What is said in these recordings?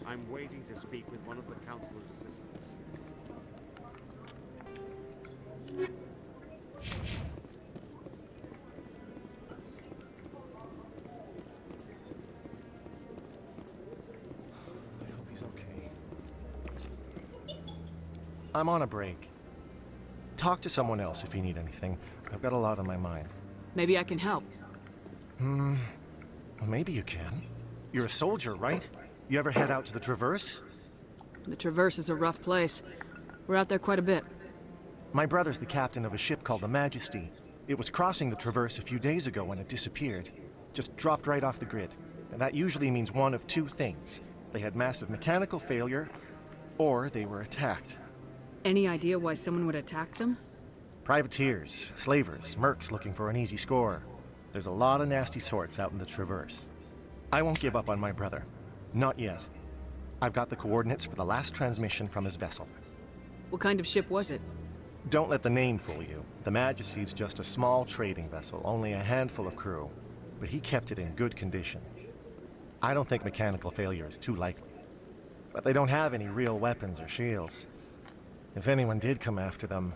I'm waiting to speak with one of the Councilor's assistants. I hope he's okay. I'm on a break. Talk to someone else if you need anything. I've got a lot on my mind. Maybe I can help. Well, maybe you can. You're a soldier, right? You ever head out to the Traverse? The Traverse is a rough place. We're out there quite a bit. My brother's the captain of a ship called the Majesty. It was crossing the Traverse a few days ago when it disappeared. Just dropped right off the grid. And that usually means one of two things. They had massive mechanical failure, or they were attacked. Any idea why someone would attack them? Privateers, slavers, mercs looking for an easy score. There's a lot of nasty sorts out in the Traverse. I won't give up on my brother. Not yet. I've got the coordinates for the last transmission from his vessel. What kind of ship was it? Don't let the name fool you. The Majesty's just a small trading vessel, only a handful of crew. But he kept it in good condition. I don't think mechanical failure is too likely. But they don't have any real weapons or shields. If anyone did come after them,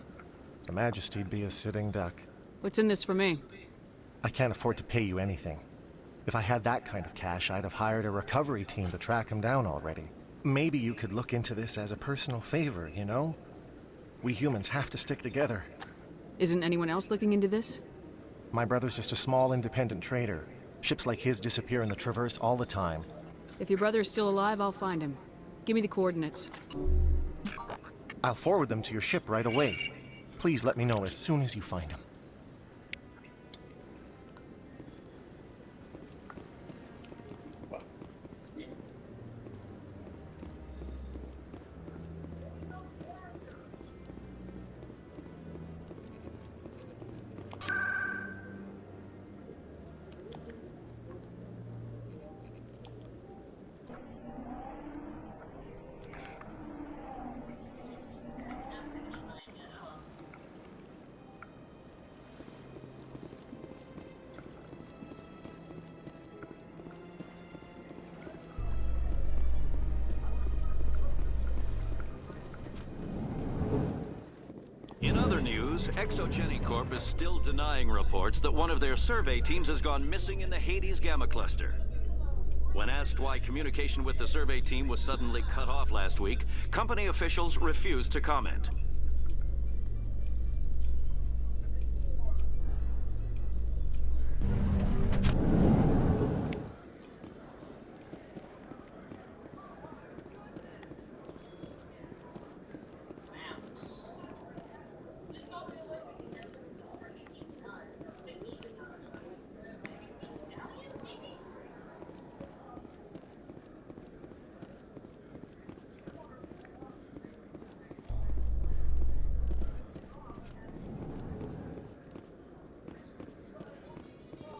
the Majesty'd be a sitting duck. What's in this for me? I can't afford to pay you anything. If I had that kind of cash, I'd have hired a recovery team to track him down already. Maybe you could look into this as a personal favor, you know? We humans have to stick together. Isn't anyone else looking into this? My brother's just a small independent trader. Ships like his disappear in the Traverse all the time. If your brother's still alive, I'll find him. Give me the coordinates. I'll forward them to your ship right away. Please let me know as soon as you find him. In other news, Exogeny Corp is still denying reports that one of their survey teams has gone missing in the Hades Gamma Cluster. When asked why communication with the survey team was suddenly cut off last week, company officials refused to comment.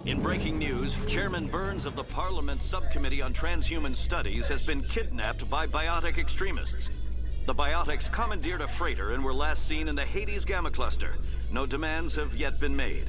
In breaking news, Chairman Burns of the Parliament Subcommittee on Transhuman Studies has been kidnapped by biotic extremists. The biotics commandeered a freighter and were last seen in the Hades Gamma Cluster. No demands have yet been made.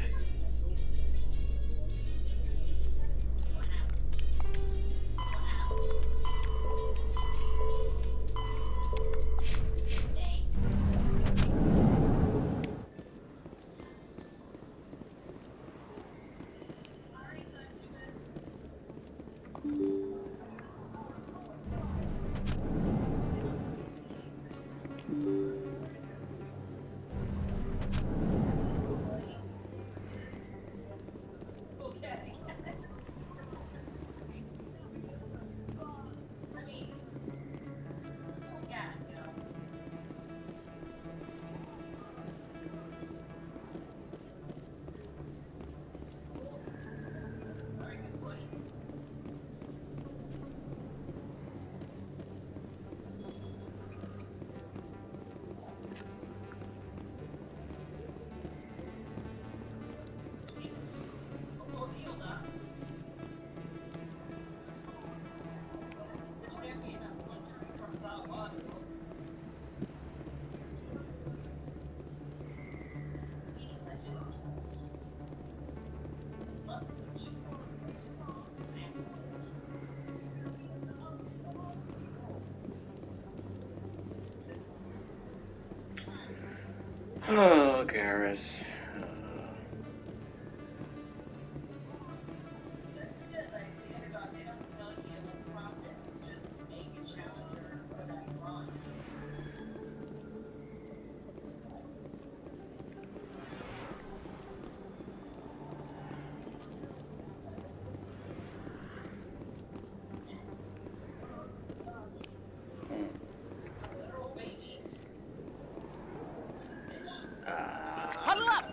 Oh, Garrus. Huddle up!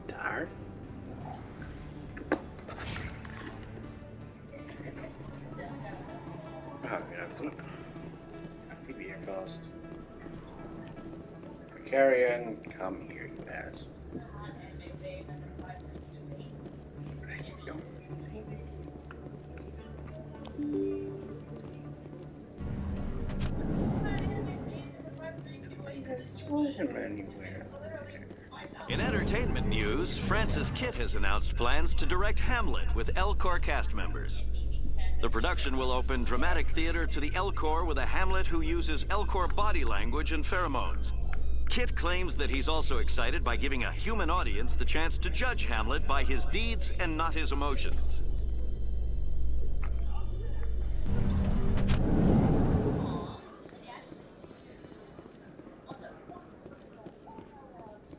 Tired? Oh, yeah. Keep your cost. Carrion, come here, you ass. I don't think. I saw him anywhere. In entertainment news, Francis Kitt has announced plans to direct Hamlet with L-Corps cast members. The production will open dramatic theater to the L-Corps with a Hamlet who uses L-Corps body language and pheromones. Kitt claims that he's also excited by giving a human audience the chance to judge Hamlet by his deeds and not his emotions.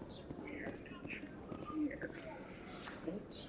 It's weird. Weird. What?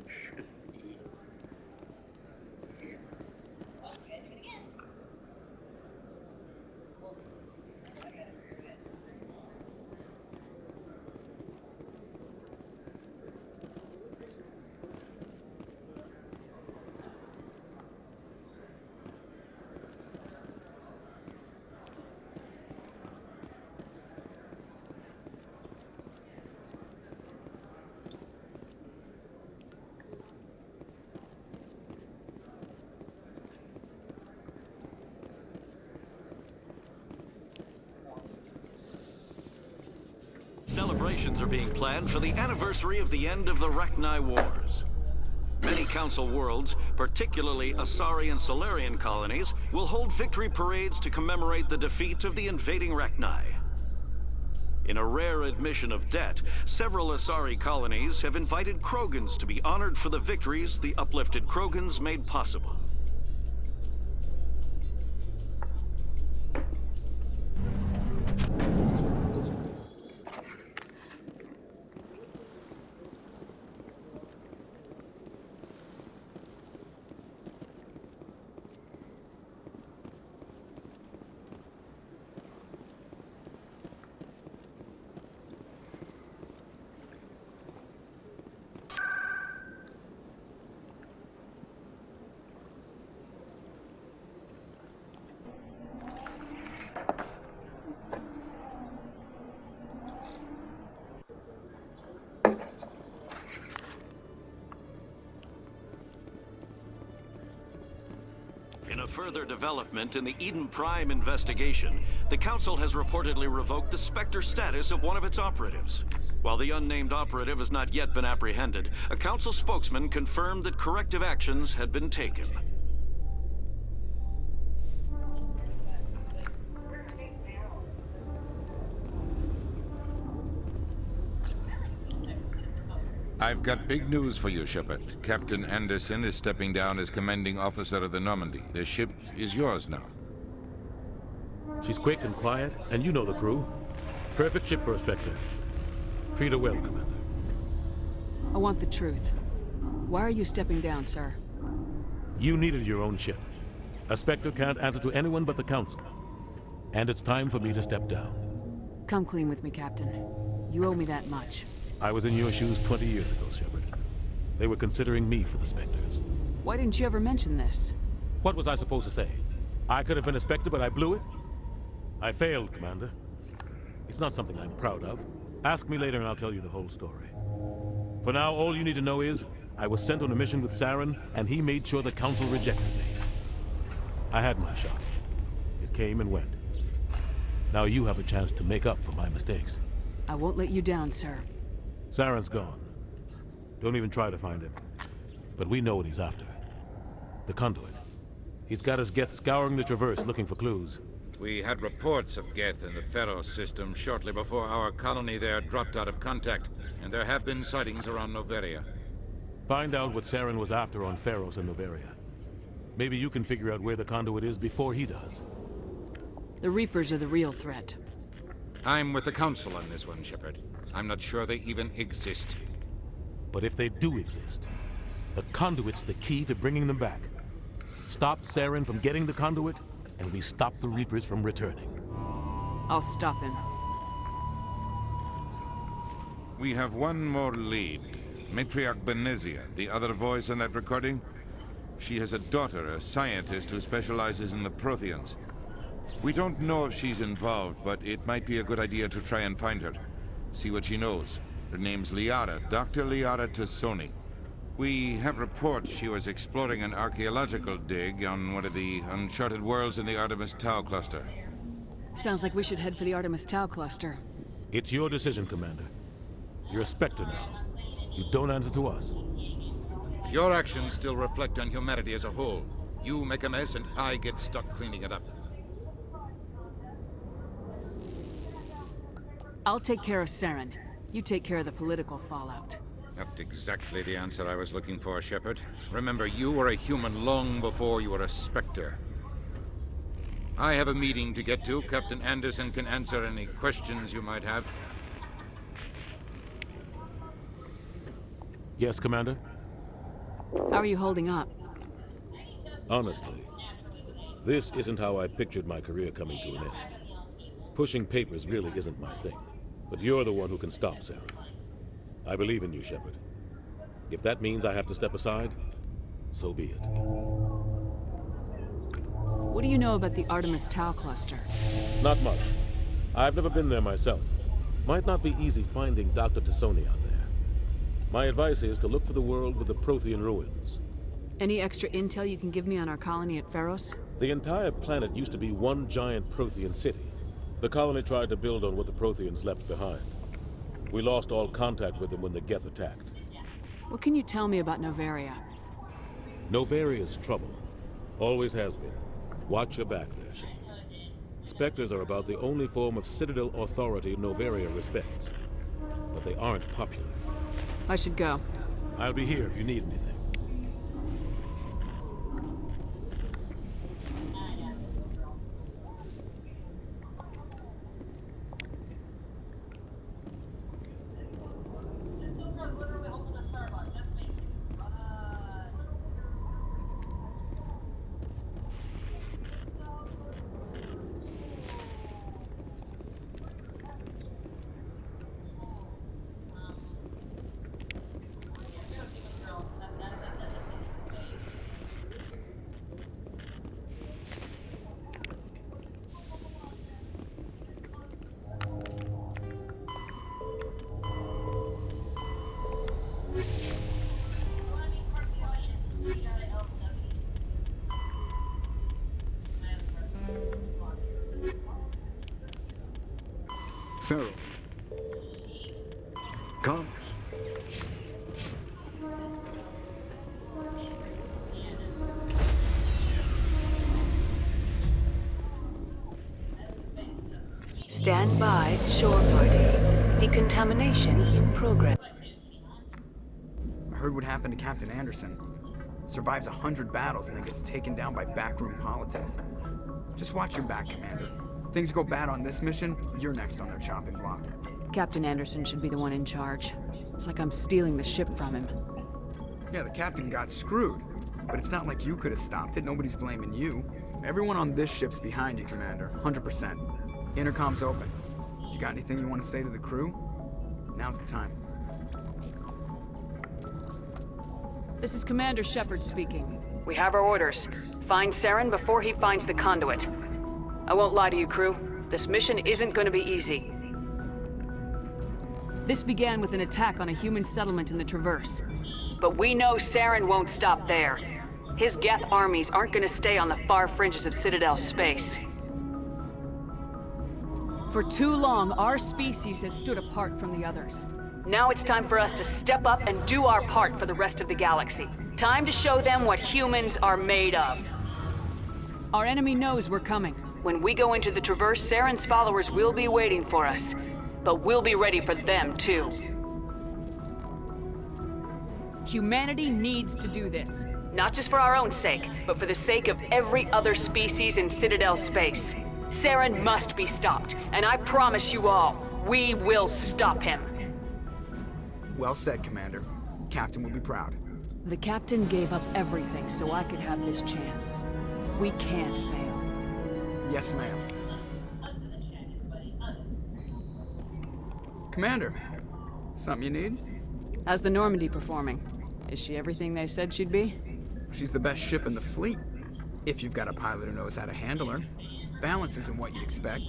Should be here. Celebrations are being planned for the anniversary of the end of the Rachni Wars. Many Council worlds, particularly Asari and Solarian colonies, will hold victory parades to commemorate the defeat of the invading Rachni. In a rare admission of debt, several Asari colonies have invited Krogans to be honored for the victories the uplifted Krogans made possible. further development in the Eden Prime investigation, the Council has reportedly revoked the Spectre status of one of its operatives. While the unnamed operative has not yet been apprehended, a Council spokesman confirmed that corrective actions had been taken. I've got big news for you, Shepard. Captain Anderson is stepping down as commanding officer of the Normandy. The ship is yours now. She's quick and quiet, and you know the crew. Perfect ship for a Spectre. Treat her well, Commander. I want the truth. Why are you stepping down, sir? You needed your own ship. A Spectre can't answer to anyone but the Council. And it's time for me to step down. Come clean with me, Captain. You owe me that much. I was in your shoes 20 years ago, Shepard. They were considering me for the Spectres. Why didn't you ever mention this? What was I supposed to say? I could have been a Spectre, but I blew it? I failed, Commander. It's not something I'm proud of. Ask me later and I'll tell you the whole story. For now, all you need to know is, I was sent on a mission with Saren, and he made sure the Council rejected me. I had my shot. It came and went. Now you have a chance to make up for my mistakes. I won't let you down, sir. Saren's gone. Don't even try to find him. But we know what he's after. The conduit. He's got his Geth scouring the Traverse looking for clues. We had reports of Geth in the Fuhres system shortly before our colony there dropped out of contact, and there have been sightings around Noveria. Find out what Saren was after on Fuhres and Noveria. Maybe you can figure out where the conduit is before he does. The Reapers are the real threat. I'm with the Council on this one, Shepard. I'm not sure they even exist. But if they do exist, the conduit's the key to bringing them back. Stop Saren from getting the conduit, and we stop the Reapers from returning. I'll stop him. We have one more lead. Matriarch Benezia, the other voice in that recording. She has a daughter, a scientist who specializes in the Protheans. We don't know if she's involved, but it might be a good idea to try and find her. See what she knows. Her name's Liara, Dr. Liara Tassoni. We have reports she was exploring an archaeological dig on one of the uncharted worlds in the Artemis Tau Cluster. Sounds like we should head for the Artemis Tau Cluster. It's your decision, Commander. You're a Spectre now. You don't answer to us. Your actions still reflect on humanity as a whole. You make a mess and I get stuck cleaning it up. I'll take care of Saren. You take care of the political fallout. Not exactly the answer I was looking for, Shepard. Remember, you were a human long before you were a Spectre. I have a meeting to get to. Captain Anderson can answer any questions you might have. Yes, Commander? How are you holding up? Honestly, this isn't how I pictured my career coming to an end. Pushing papers really isn't my thing. But you're the one who can stop Saren. I believe in you, Shepard. If that means I have to step aside, so be it. What do you know about the Artemis Tau Cluster? Not much. I've never been there myself. Might not be easy finding Dr. Tassoni out there. My advice is to look for the world with the Prothean ruins. Any extra intel you can give me on our colony at Fuhres? The entire planet used to be one giant Prothean city. The colony tried to build on what the Protheans left behind. We lost all contact with them when the Geth attacked. What can you tell me about Noveria? Noveria's trouble. Always has been. Watch your back there, Shepard. Spectres are about the only form of Citadel authority Noveria respects. But they aren't popular. I should go. I'll be here if you need anything. Pharaoh. Come. Stand by, shore party. Decontamination in progress. I heard what happened to Captain Anderson. Survives 100 battles and then gets taken down by backroom politics. Just watch your back, Commander. Things go bad on this mission, you're next on their chopping block. Captain Anderson should be the one in charge. It's like I'm stealing the ship from him. Yeah, the captain got screwed. But it's not like you could have stopped it. Nobody's blaming you. Everyone on this ship's behind you, Commander. 100%. Intercom's open. You got anything you want to say to the crew? Now's the time. This is Commander Shepard speaking. We have our orders. Find Saren before he finds the conduit. I won't lie to you, crew. This mission isn't going to be easy. This began with an attack on a human settlement in the Traverse. But we know Saren won't stop there. His Geth armies aren't going to stay on the far fringes of Citadel space. For too long, our species has stood apart from the others. Now it's time for us to step up and do our part for the rest of the galaxy. Time to show them what humans are made of. Our enemy knows we're coming. When we go into the Traverse, Saren's followers will be waiting for us. But we'll be ready for them, too. Humanity needs to do this. Not just for our own sake, but for the sake of every other species in Citadel space. Saren must be stopped, and I promise you all, we will stop him. Well said, Commander. Captain will be proud. The captain gave up everything so I could have this chance. We can't fail. Yes, ma'am. Commander, something you need? How's the Normandy performing? Is she everything they said she'd be? She's the best ship in the fleet, if you've got a pilot who knows how to handle her. Balance isn't what you'd expect.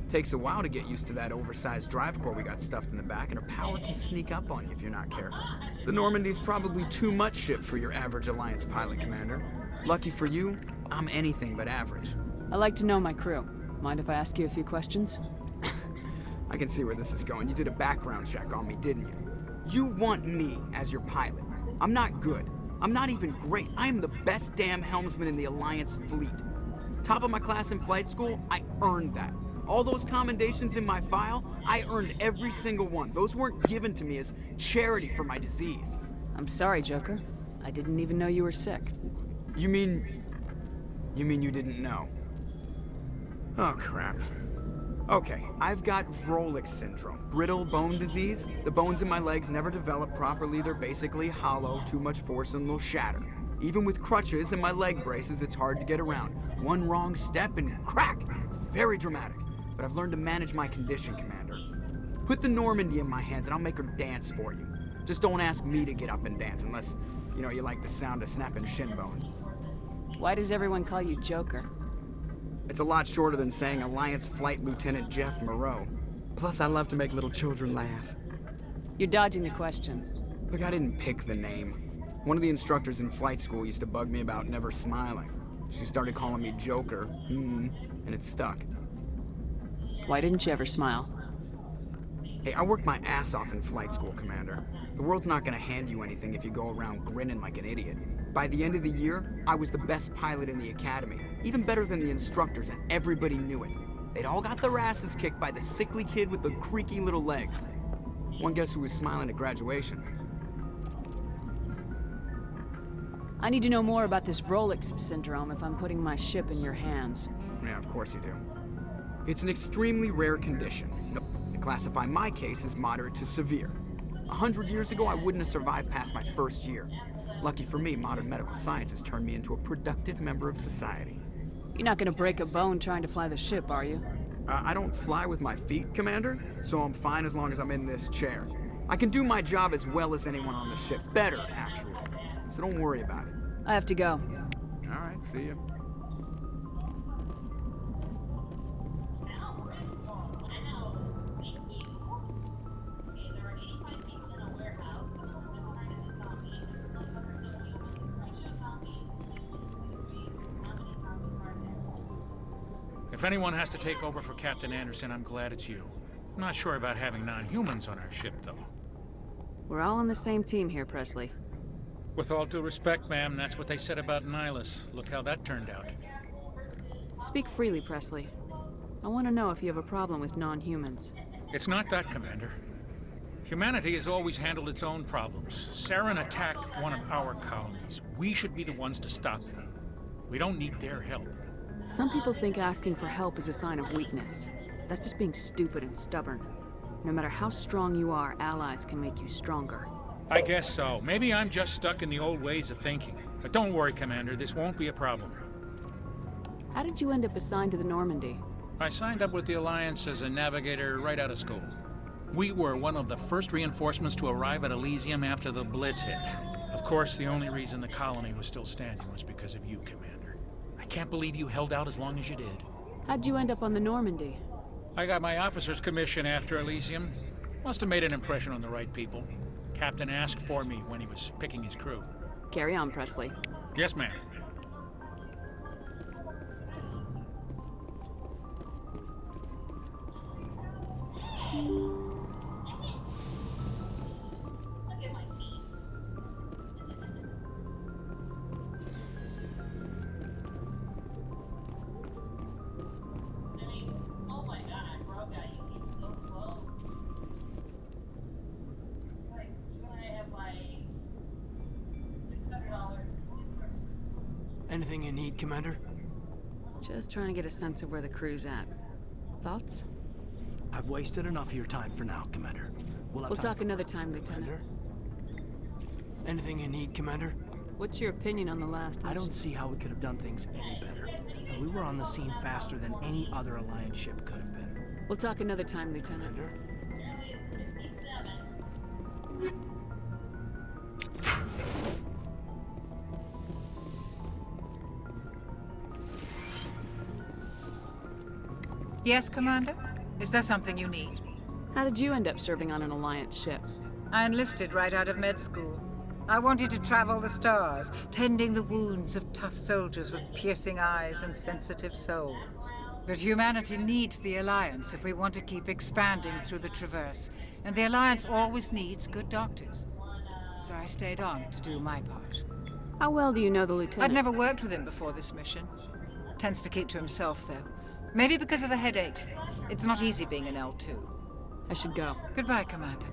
Takes a while to get used to that oversized drive core we got stuffed in the back, and her power can sneak up on you if you're not careful. The Normandy's probably too much ship for your average Alliance pilot, Commander. Lucky for you, I'm anything but average. I like to know my crew. Mind if I ask you a few questions? I can see where this is going. You did a background check on me, didn't you? You want me as your pilot. I'm not good. I'm not even great. I am the best damn helmsman in the Alliance fleet. Top of my class in flight school, I earned that. All those commendations in my file, I earned every single one. Those weren't given to me as charity for my disease. I'm sorry, Joker. I didn't even know you were sick. You mean you didn't know? Oh, crap. Okay, I've got Vrolik syndrome, brittle bone disease. The bones in my legs never develop properly. They're basically hollow, too much force and they'll shatter. Even with crutches and my leg braces, it's hard to get around. One wrong step and crack! It's very dramatic. But I've learned to manage my condition, Commander. Put the Normandy in my hands and I'll make her dance for you. Just don't ask me to get up and dance unless, you like the sound of snapping shin bones. Why does everyone call you Joker? It's a lot shorter than saying Alliance Flight Lieutenant Jeff Moreau. Plus, I love to make little children laugh. You're dodging the question. Look, I didn't pick the name. One of the instructors in flight school used to bug me about never smiling. She started calling me Joker, and it stuck. Why didn't you ever smile? Hey, I worked my ass off in flight school, Commander. The world's not gonna hand you anything if you go around grinning like an idiot. By the end of the year, I was the best pilot in the academy, even better than the instructors, and everybody knew it. They'd all got their asses kicked by the sickly kid with the creaky little legs. One guess who was smiling at graduation? I need to know more about this Vrolik syndrome if I'm putting my ship in your hands. Yeah, of course you do. It's an extremely rare condition. They classify my case as moderate to severe. 100 years ago, I wouldn't have survived past my first year. Lucky for me, modern medical science has turned me into a productive member of society. You're not gonna break a bone trying to fly the ship, are you? I don't fly with my feet, Commander, so I'm fine as long as I'm in this chair. I can do my job as well as anyone on the ship. Better, actually. So don't worry about it. I have to go. All right, see you. If anyone has to take over for Captain Anderson, I'm glad it's you. I'm not sure about having non-humans on our ship, though. We're all on the same team here, Presley. With all due respect, ma'am, that's what they said about Nihilus. Look how that turned out. Speak freely, Presley. I want to know if you have a problem with non-humans. It's not that, Commander. Humanity has always handled its own problems. Saren attacked one of our colonies. We should be the ones to stop him. We don't need their help. Some people think asking for help is a sign of weakness. That's just being stupid and stubborn. No matter how strong you are, allies can make you stronger. I guess so. Maybe I'm just stuck in the old ways of thinking. But don't worry, Commander, this won't be a problem. How did you end up assigned to the Normandy? I signed up with the Alliance as a navigator right out of school. We were one of the first reinforcements to arrive at Elysium after the Blitz hit. Of course, the only reason the colony was still standing was because of you, Commander. I can't believe you held out as long as you did. How'd you end up on the Normandy? I got my officer's commission after Elysium. Must have made an impression on the right people. Captain asked for me when he was picking his crew. Carry on, Presley. Yes, ma'am. Anything you need, Commander? Just trying to get a sense of where the crew's at. Thoughts? I've wasted enough of your time for now, Commander. We'll talk another time, Lieutenant. Commander? Anything you need, Commander? What's your opinion on the last mission? I don't see how we could have done things any better. We were on the scene faster than any other Alliance ship could have been. We'll talk another time, Lieutenant. Commander? Yes, Commander? Is there something you need? How did you end up serving on an Alliance ship? I enlisted right out of med school. I wanted to travel the stars, tending the wounds of tough soldiers with piercing eyes and sensitive souls. But humanity needs the Alliance if we want to keep expanding through the Traverse, and the Alliance always needs good doctors. So I stayed on to do my part. How well do you know the Lieutenant? I'd never worked with him before this mission. Tends to keep to himself, though. Maybe because of the headaches. It's not easy being an L2. I should go. Goodbye, Commander.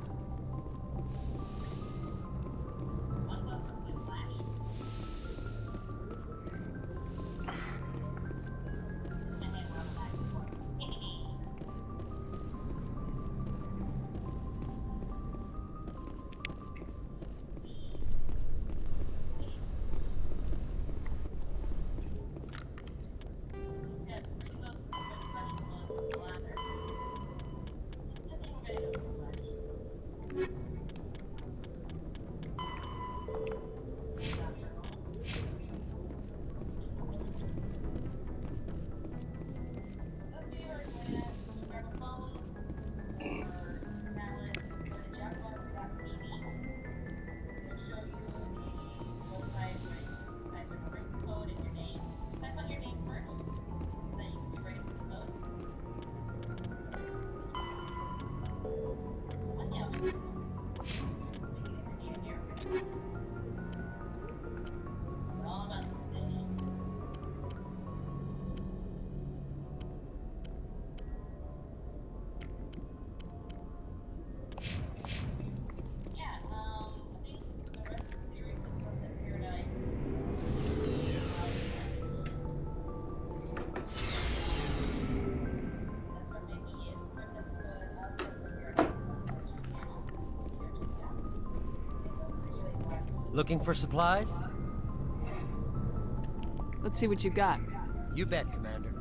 Looking for supplies? Let's see what you got. You bet, Commander.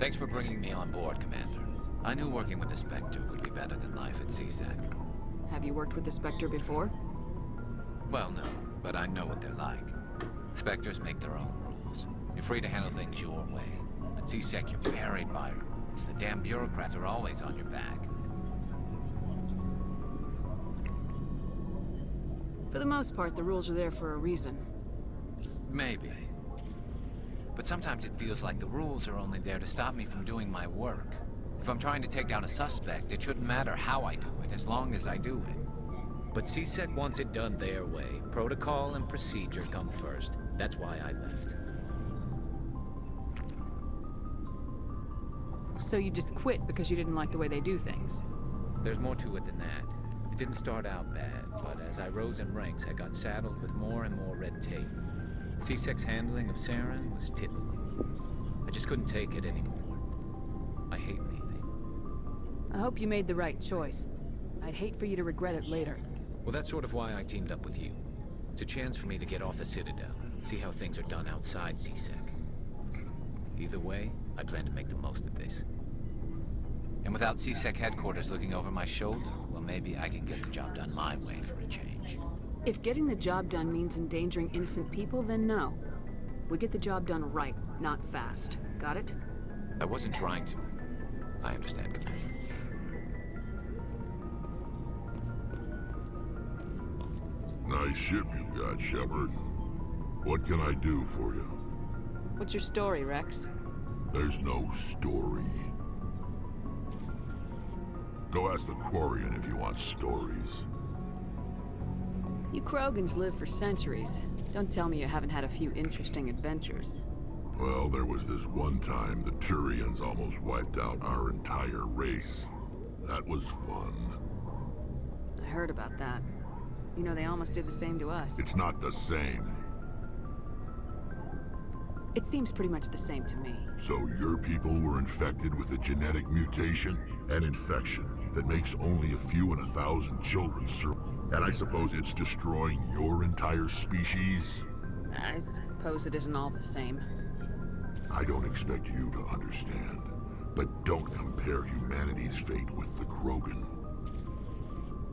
Thanks for bringing me on board, Commander. I knew working with the Spectre would be better than life at CSEC. Have you worked with the Spectre before? Well, no, but I know what they're like. Spectres make their own rules. You're free to handle things your way. At CSEC, you're buried by rules. The damn bureaucrats are always on your back. For the most part, the rules are there for a reason. Maybe. But sometimes it feels like the rules are only there to stop me from doing my work. If I'm trying to take down a suspect, it shouldn't matter how I do it, as long as I do it. But CSEC wants it done their way. Protocol and procedure come first. That's why I left. So you just quit because you didn't like the way they do things? There's more to it than that. It didn't start out bad, but as I rose in ranks, I got saddled with more and more red tape. CSEC's handling of Saren was tipping. I just couldn't take it anymore. I hate leaving. I hope you made the right choice. I'd hate for you to regret it later. Well, that's sort of why I teamed up with you. It's a chance for me to get off the Citadel, see how things are done outside CSEC. Either way, I plan to make the most of this. And without CSEC headquarters looking over my shoulder, well, maybe I can get the job done my way for a change. If getting the job done means endangering innocent people, then no. We get the job done right, not fast. Got it? I wasn't trying to. I understand, Commander. Nice ship you got, Shepard. What can I do for you? What's your story, Rex? There's no story. Go ask the Quarian if you want stories. You Krogans live for centuries. Don't tell me you haven't had a few interesting adventures. Well, there was this one time the Turians almost wiped out our entire race. That was fun. I heard about that. You know, they almost did the same to us. It's not the same. It seems pretty much the same to me. So your people were infected with a genetic mutation? An infection that makes only a few in 1,000 children survive. And I suppose it's destroying your entire species? I suppose it isn't all the same. I don't expect you to understand, but don't compare humanity's fate with the Krogan.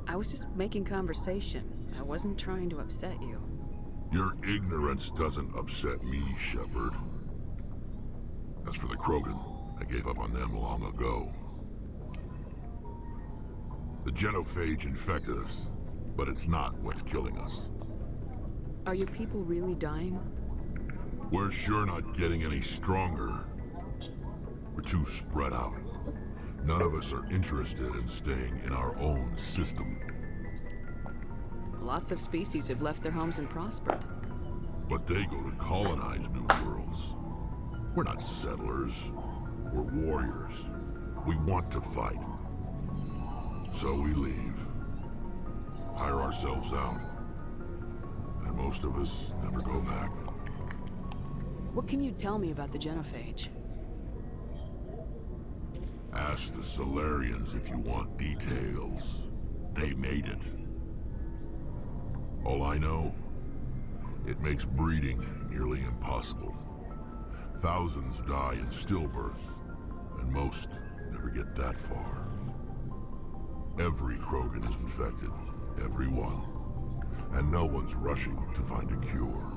I was just making conversation. I wasn't trying to upset you. Your ignorance doesn't upset me, Shepard. As for the Krogan, I gave up on them long ago. The genophage infected us, but it's not what's killing us. Are your people really dying? We're sure not getting any stronger. We're too spread out. None of us are interested in staying in our own system. Lots of species have left their homes and prospered. But they go to colonize new worlds. We're not settlers. We're warriors. We want to fight. So we leave. Hire ourselves out. And most of us never go back. What can you tell me about the genophage? Ask the Solarians if you want details. They made it. All I know, it makes breeding nearly impossible. Thousands die in stillbirth, and most never get that far. Every Krogan is infected, every one. And no one's rushing to find a cure.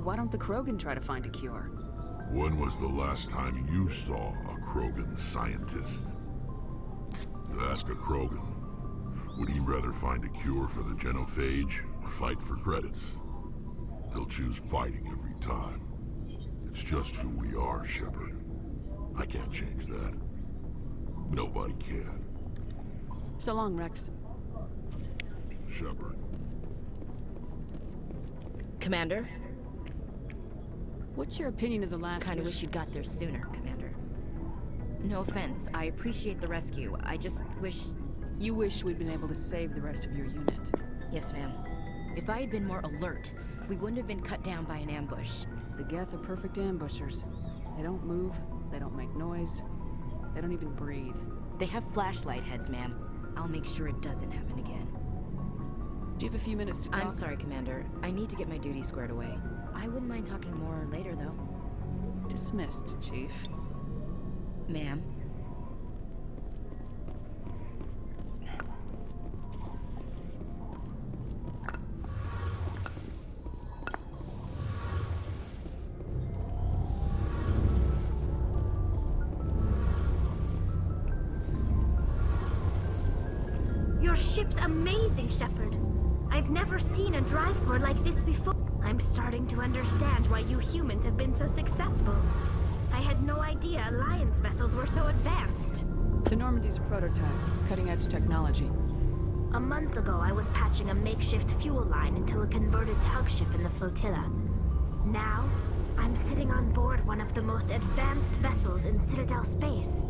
Why don't the Krogan try to find a cure? When was the last time you saw a Krogan scientist? You ask a Krogan, would he rather find a cure for the genophage or fight for credits? He'll choose fighting every time. It's just who we are, Shepard. I can't change that. Nobody can. So long, Rex. Shepard. Commander? What's your opinion of the last Kinda mission? wish you'd got there sooner, Commander. No offense, I appreciate the rescue. I just wish... You wish we'd been able to save the rest of your unit. Yes, ma'am. If I had been more alert, we wouldn't have been cut down by an ambush. The Geth are perfect ambushers. They don't move, they don't make noise, they don't even breathe. They have flashlight heads, ma'am. I'll make sure it doesn't happen again. Do you have a few minutes to talk? I'm sorry, Commander. I need to get my duties squared away. I wouldn't mind talking more later, though. Dismissed, Chief. Ma'am. Your ship's amazing, Shepard. I've never seen a drive core like this before. I'm starting to understand why you humans have been so successful. I had no idea Alliance vessels were so advanced. The Normandy's a prototype, cutting-edge technology. A month ago, I was patching a makeshift fuel line into a converted tug ship in the flotilla. Now, I'm sitting on board one of the most advanced vessels in Citadel space.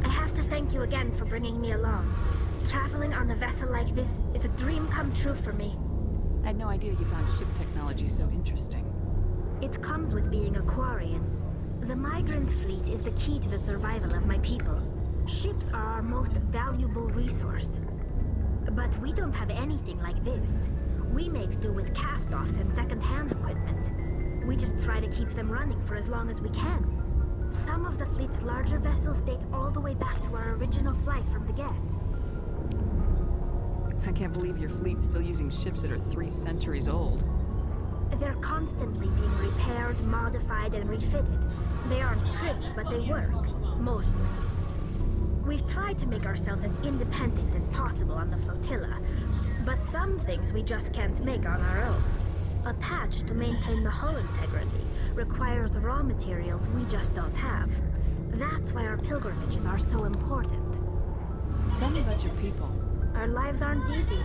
I have to thank you again for bringing me along. Traveling on a vessel like this is a dream come true for me. I had no idea you found ship technology so interesting. It comes with being a Quarian. The migrant fleet is the key to the survival of my people. Ships are our most valuable resource. But we don't have anything like this. We make do with cast-offs and second-hand equipment. We just try to keep them running for as long as we can. Some of the fleet's larger vessels date all the way back to our original flight from the Geth. I can't believe your fleet's still using ships that are 3 centuries old. They're constantly being repaired, modified, and refitted. They aren't pretty, but they work. Mostly. We've tried to make ourselves as independent as possible on the flotilla, but some things we just can't make on our own. A patch to maintain the hull integrity requires raw materials we just don't have. That's why our pilgrimages are so important. Tell me about your people. Our lives aren't easy.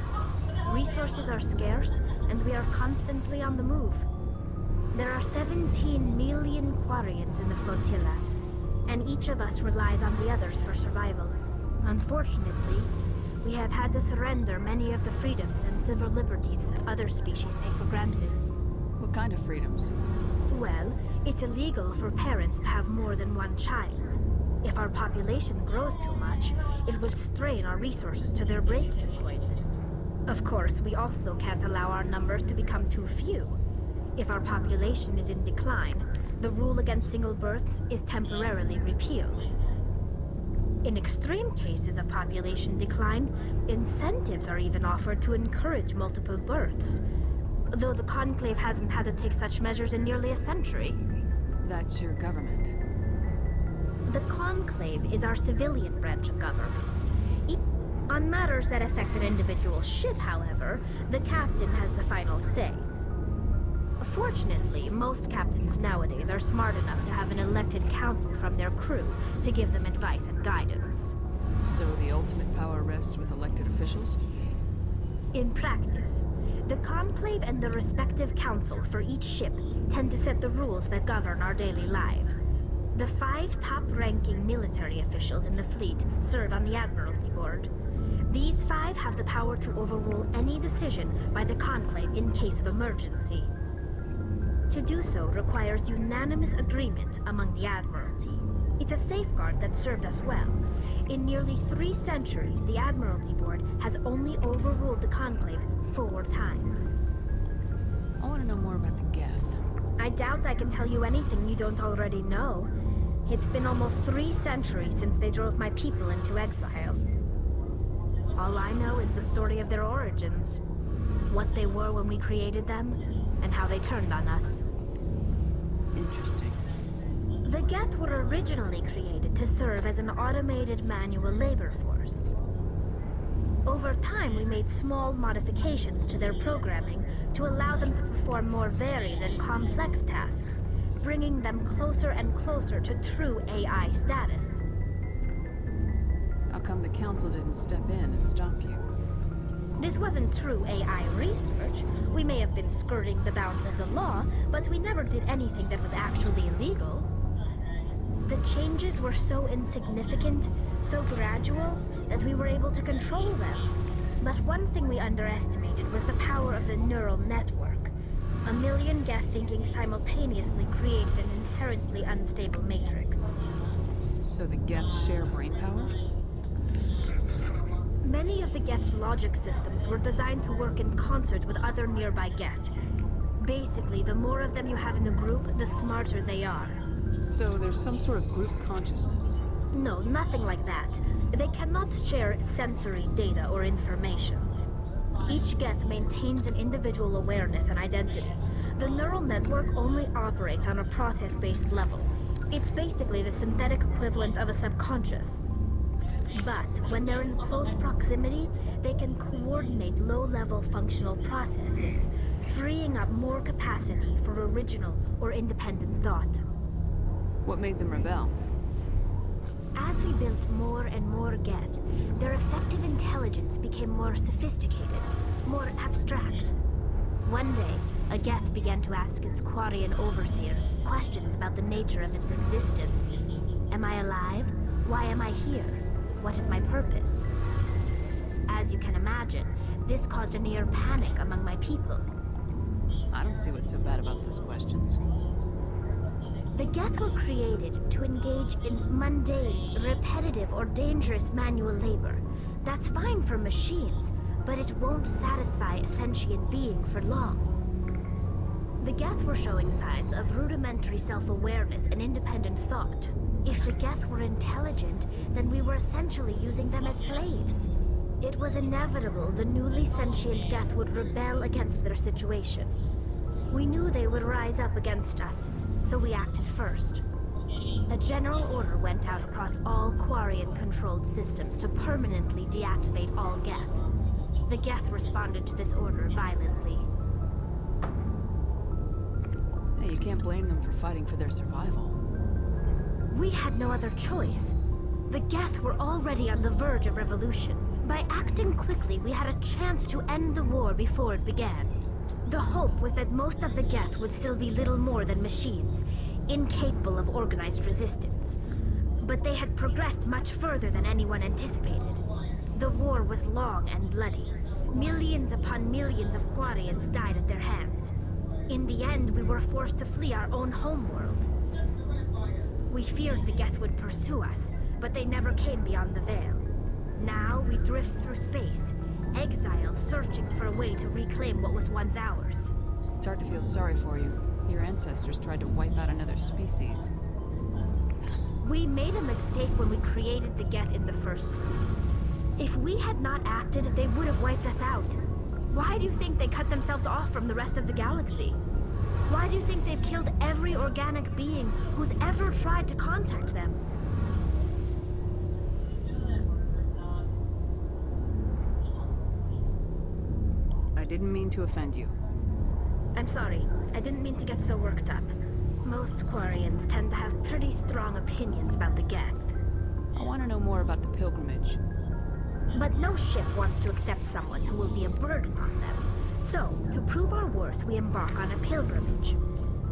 Resources are scarce, and we are constantly on the move. There are 17 million Quarians in the flotilla, and each of us relies on the others for survival. Unfortunately, we have had to surrender many of the freedoms and civil liberties other species take for granted. What kind of freedoms? Well, it's illegal for parents to have more than one child. If our population grows too much, it will strain our resources to their breaking point. Of course, we also can't allow our numbers to become too few. If our population is in decline, the rule against single births is temporarily repealed. In extreme cases of population decline, incentives are even offered to encourage multiple births, though the Conclave hasn't had to take such measures in nearly a century. That's your government. The Conclave is our civilian branch of government. On matters that affect an individual ship, however, the captain has the final say. Fortunately, most captains nowadays are smart enough to have an elected council from their crew to give them advice and guidance. So the ultimate power rests with elected officials? In practice, the Conclave and the respective council for each ship tend to set the rules that govern our daily lives. The 5 top-ranking military officials in the fleet serve on the Admiralty Board. These 5 have the power to overrule any decision by the Conclave in case of emergency. To do so requires unanimous agreement among the Admiralty. It's a safeguard that served us well. In nearly 3 centuries, the Admiralty Board has only overruled the Conclave 4 times. I want to know more about the Geth. I doubt I can tell you anything you don't already know. It's been almost 3 centuries since they drove my people into exile. All I know is the story of their origins. What they were when we created them, and how they turned on us. Interesting. The Geth were originally created to serve as an automated manual labor force. Over time, we made small modifications to their programming to allow them to perform more varied and complex tasks, bringing them closer and closer to true AI status. How come the Council didn't step in and stop you? This wasn't true AI research. We may have been skirting the bounds of the law, but we never did anything that was actually illegal. The changes were so insignificant, so gradual, that we were able to control them. But one thing we underestimated was the power of the neural network. A million Geth thinking simultaneously created an inherently unstable matrix. So the Geth share brain power? Many of the Geth's logic systems were designed to work in concert with other nearby Geth. Basically, the more of them you have in a group, the smarter they are. So there's some sort of group consciousness? No, nothing like that. They cannot share sensory data or information. Each Geth maintains an individual awareness and identity. The neural network only operates on a process-based level. It's basically the synthetic equivalent of a subconscious. But when they're in close proximity, they can coordinate low-level functional processes, freeing up more capacity for original or independent thought. What made them rebel? As we built more and more Geth, their effective intelligence became more sophisticated, more abstract. One day, a Geth began to ask its Quarian overseer questions about the nature of its existence. Am I alive? Why am I here? What is my purpose? As you can imagine, this caused a near panic among my people. I don't see what's so bad about those questions. The Geth were created to engage in mundane, repetitive, or dangerous manual labor. That's fine for machines, but it won't satisfy a sentient being for long. The Geth were showing signs of rudimentary self-awareness and independent thought. If the Geth were intelligent, then we were essentially using them as slaves. It was inevitable the newly sentient Geth would rebel against their situation. We knew they would rise up against us, so we acted first. A general order went out across all Quarian-controlled systems to permanently deactivate all Geth. The Geth responded to this order violently. Hey, you can't blame them for fighting for their survival. We had no other choice. The Geth were already on the verge of revolution. By acting quickly, we had a chance to end the war before it began. The hope was that most of the Geth would still be little more than machines, incapable of organized resistance. But they had progressed much further than anyone anticipated. The war was long and bloody. Millions upon millions of Quarians died at their hands. In the end, we were forced to flee our own homeworld. We feared the Geth would pursue us, but they never came beyond the Veil. Now we drift through space, exiles searching for a way to reclaim what was once ours. It's hard to feel sorry for you. Your ancestors tried to wipe out another species. We made a mistake when we created the Geth in the first place. If we had not acted, they would have wiped us out. Why do you think they cut themselves off from the rest of the galaxy? Why do you think they've killed every organic being who's ever tried to contact them? I didn't mean to offend you. I'm sorry. I didn't mean to get so worked up. Most Quarians tend to have pretty strong opinions about the Geth. I want to know more about the pilgrimage. But no ship wants to accept someone who will be a burden on them. So, to prove our worth, we embark on a pilgrimage.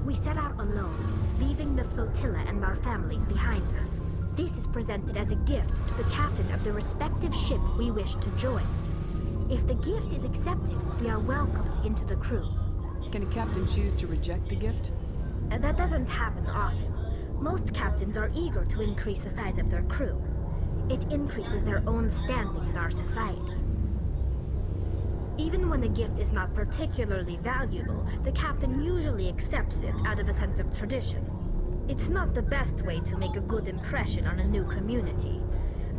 We set out alone, leaving the flotilla and our families behind us. This is presented as a gift to the captain of the respective ship we wish to join. If the gift is accepted, we are welcomed into the crew. Can a captain choose to reject the gift? That doesn't happen often. Most captains are eager to increase the size of their crew. It increases their own standing in our society. Even when the gift is not particularly valuable, the captain usually accepts it out of a sense of tradition. It's not the best way to make a good impression on a new community.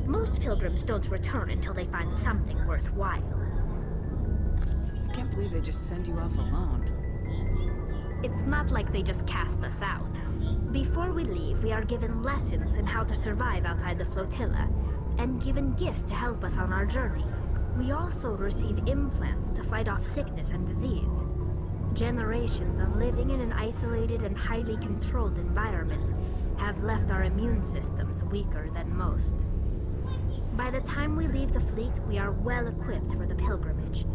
Most pilgrims don't return until they find something worthwhile. I can't believe they just send you off alone. It's not like they just cast us out. Before we leave, we are given lessons in how to survive outside the flotilla, and given gifts to help us on our journey. We also receive implants to fight off sickness and disease. Generations of living in an isolated and highly controlled environment have left our immune systems weaker than most. By the time we leave the fleet, we are well equipped for the pilgrimage.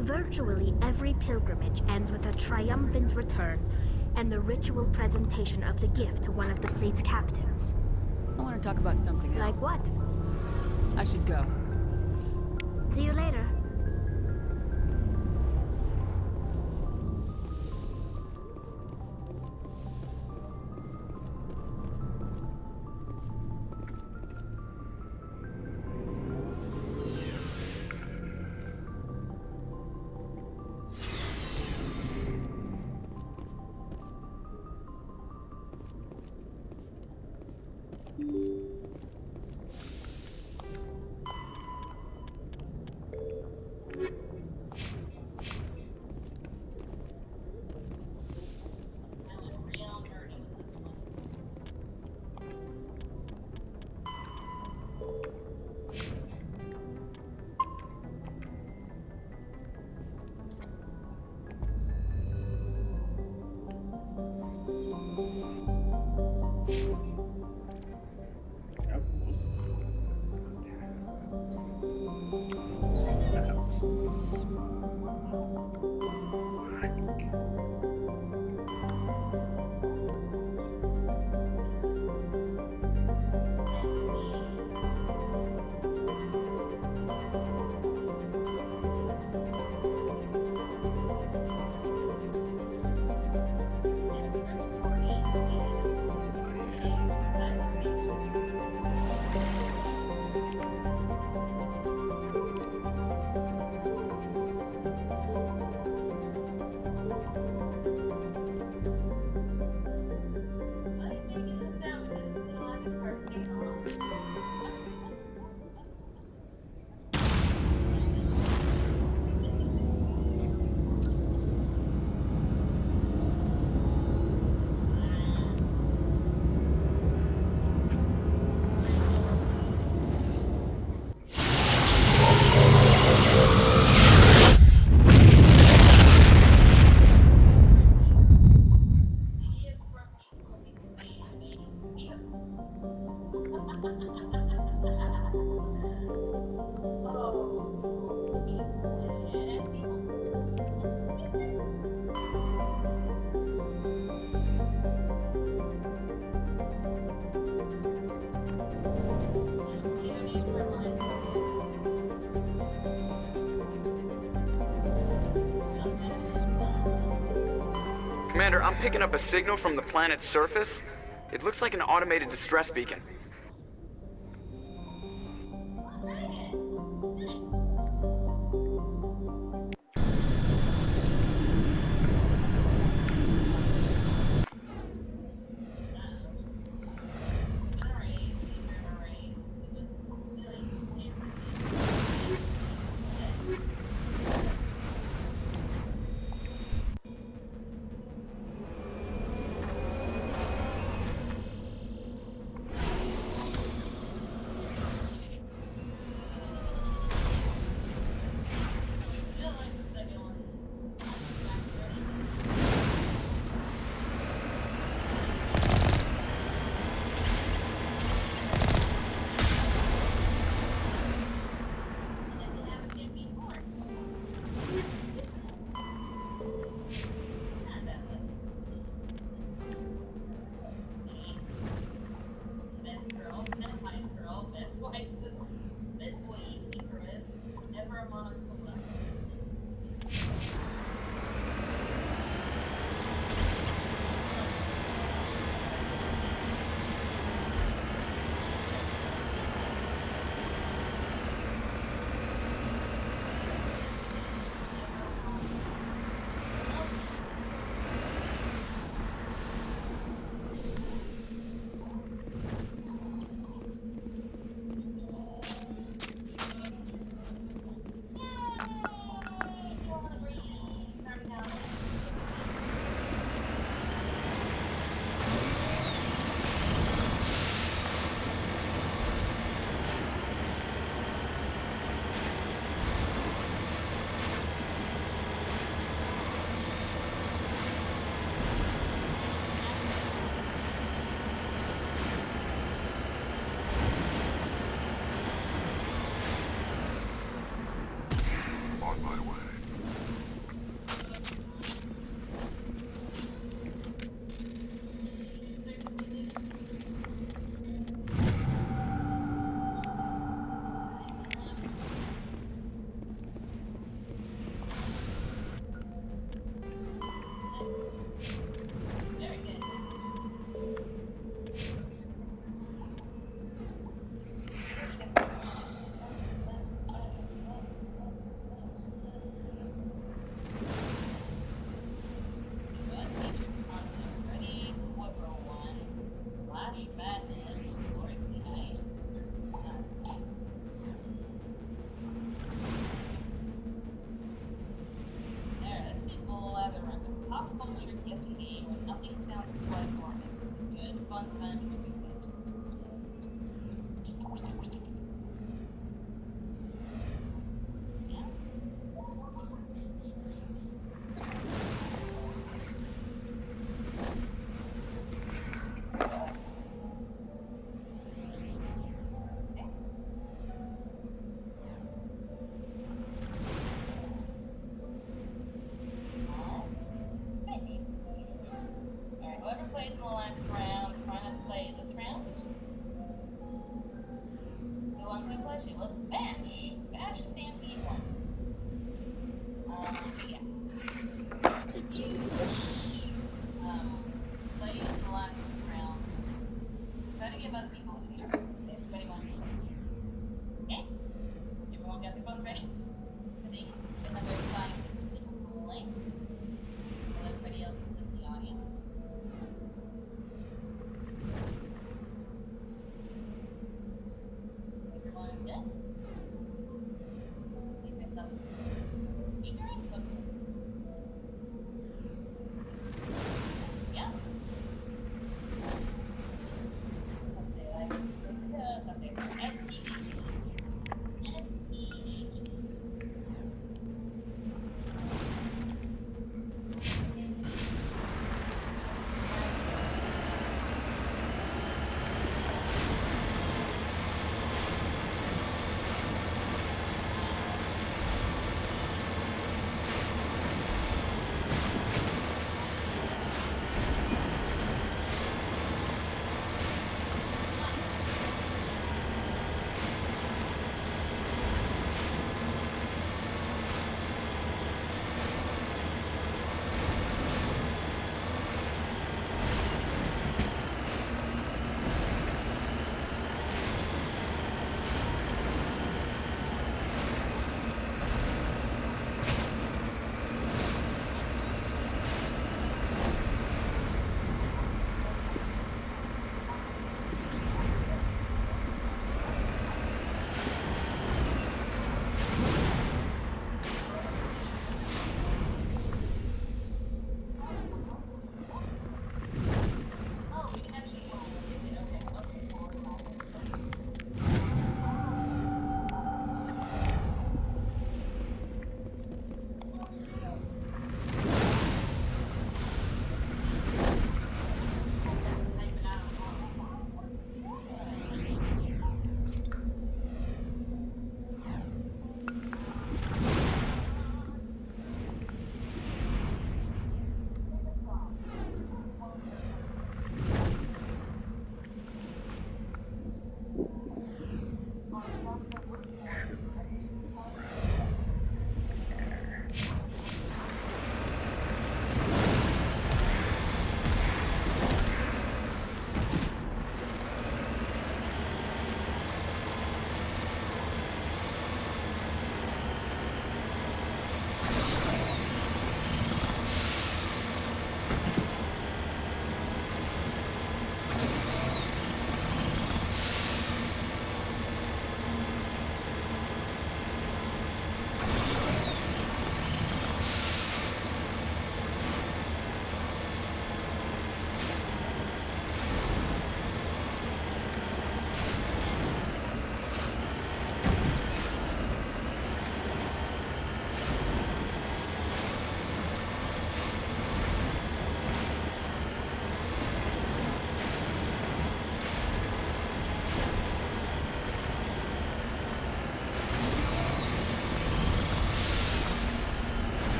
Virtually every pilgrimage ends with a triumphant return and the ritual presentation of the gift to one of the fleet's captains. I want to talk about something else. Like what? I should go. See you later. Commander, I'm picking up a signal from the planet's surface. It looks like an automated distress beacon. culture guessing game. Nothing sounds quite boring. It's a good, fun time to speak this.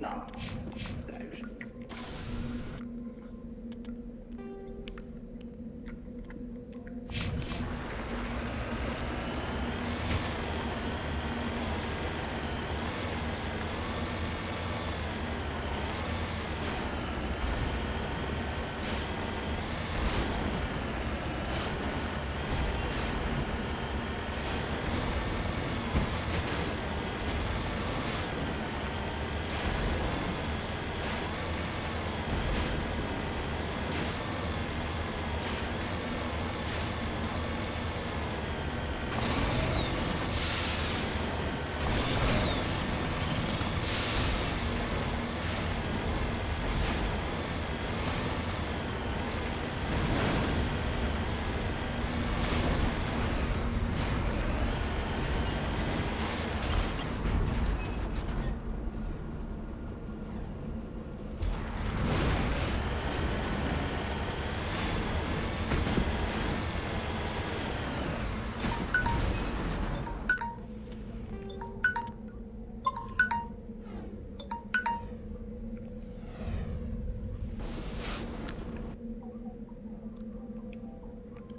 now.